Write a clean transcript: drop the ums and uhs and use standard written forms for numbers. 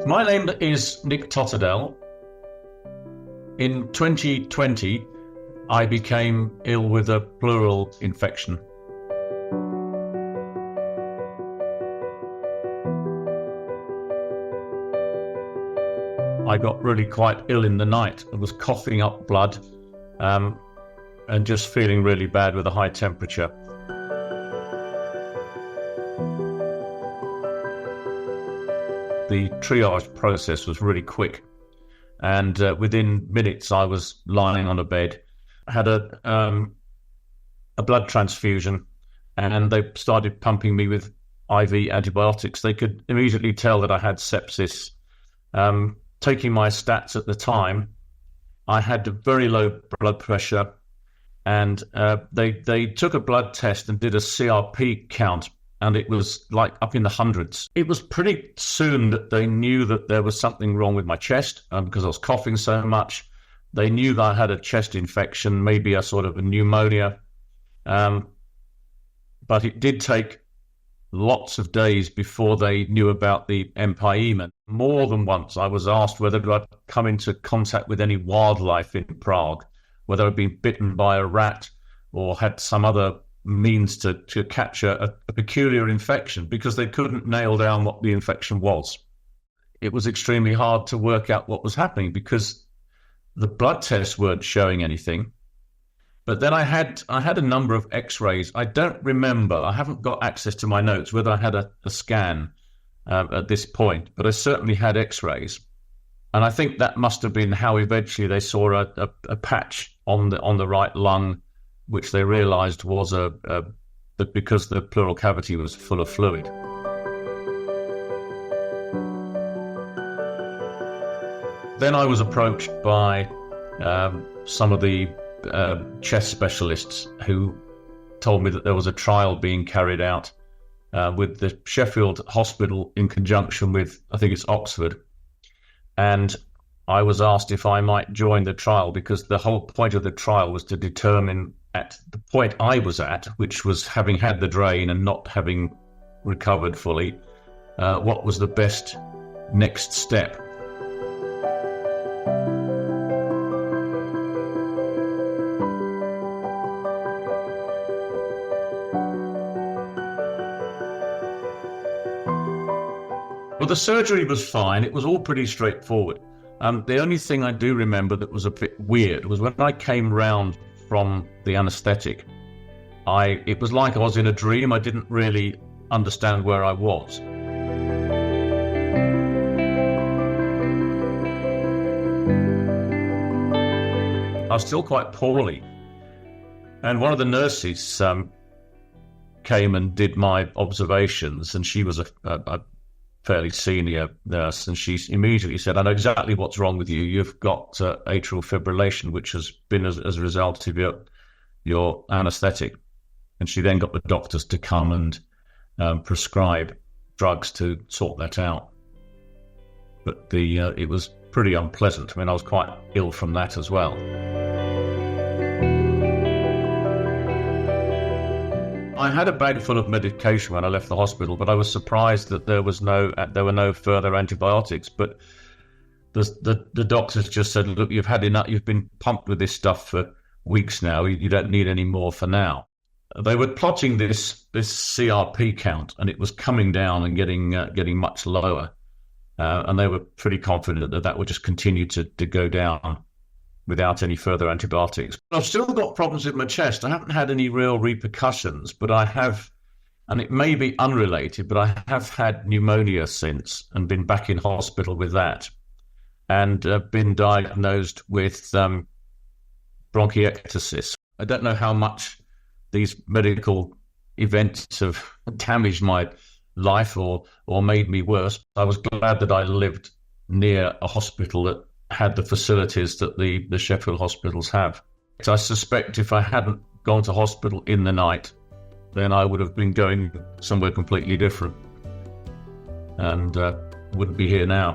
My name is Nick Totterdell. In 2020, I became ill with a pleural infection. I got really quite ill in the night. I was coughing up blood and just feeling really bad with a high temperature. The triage process was really quick, and within minutes I was lying on a bed. I had a blood transfusion, and they started pumping me with IV antibiotics. They could immediately tell that I had sepsis. Taking my stats at the time, I had a very low blood pressure, and they took a blood test and did a CRP count, and it was like up in the hundreds. It was pretty soon that they knew that there was something wrong with my chest because I was coughing so much. They knew that I had a chest infection, maybe a sort of a pneumonia. But it did take lots of days before they knew about the empyema. More than once I was asked whether I'd come into contact with any wildlife in Prague, whether I'd been bitten by a rat or had some other means to catch a peculiar infection, because they couldn't nail down what the infection was. It was extremely hard to work out what was happening because the blood tests weren't showing anything. But then I had a number of x-rays. I don't remember, I haven't got access to my notes, whether I had a scan at this point, but I certainly had x-rays. And I think that must have been how eventually they saw a patch on the right lung, which they realized was because the pleural cavity was full of fluid. Then I was approached by some of the chest specialists who told me that there was a trial being carried out with the Sheffield Hospital in conjunction with, I think it's Oxford. And I was asked if I might join the trial, because the whole point of the trial was to determine, at the point I was at, which was having had the drain and not having recovered fully, what was the best next step. Well, the surgery was fine. It was all pretty straightforward. The only thing I do remember that was a bit weird was when I came round from the anaesthetic, it was like I was in a dream. I didn't really understand where I was. I was still quite poorly. And one of the nurses came and did my observations, and she was a fairly senior nurse, and she immediately said, "I know exactly what's wrong with you. You've got atrial fibrillation, which has been as a result of your anaesthetic." And she then got the doctors to come and prescribe drugs to sort that out. But it was pretty unpleasant. I mean, I was quite ill from that as well. I had a bag full of medication when I left the hospital, but I was surprised that there were no further antibiotics. But the doctors just said, "Look, you've had enough. You've been pumped with this stuff for weeks now. You don't need any more for now." They were plotting this CRP count, and it was coming down and getting much lower, and they were pretty confident that would just continue to go down without any further antibiotics. I've still got problems with my chest. I haven't had any real repercussions, but I have, and it may be unrelated, but I have had pneumonia since and been back in hospital with that, and been diagnosed with bronchiectasis. I don't know how much these medical events have damaged my life or made me worse. I was glad that I lived near a hospital that had the facilities that the Sheffield hospitals have. I suspect if I hadn't gone to hospital in the night, then I would have been going somewhere completely different and wouldn't be here now.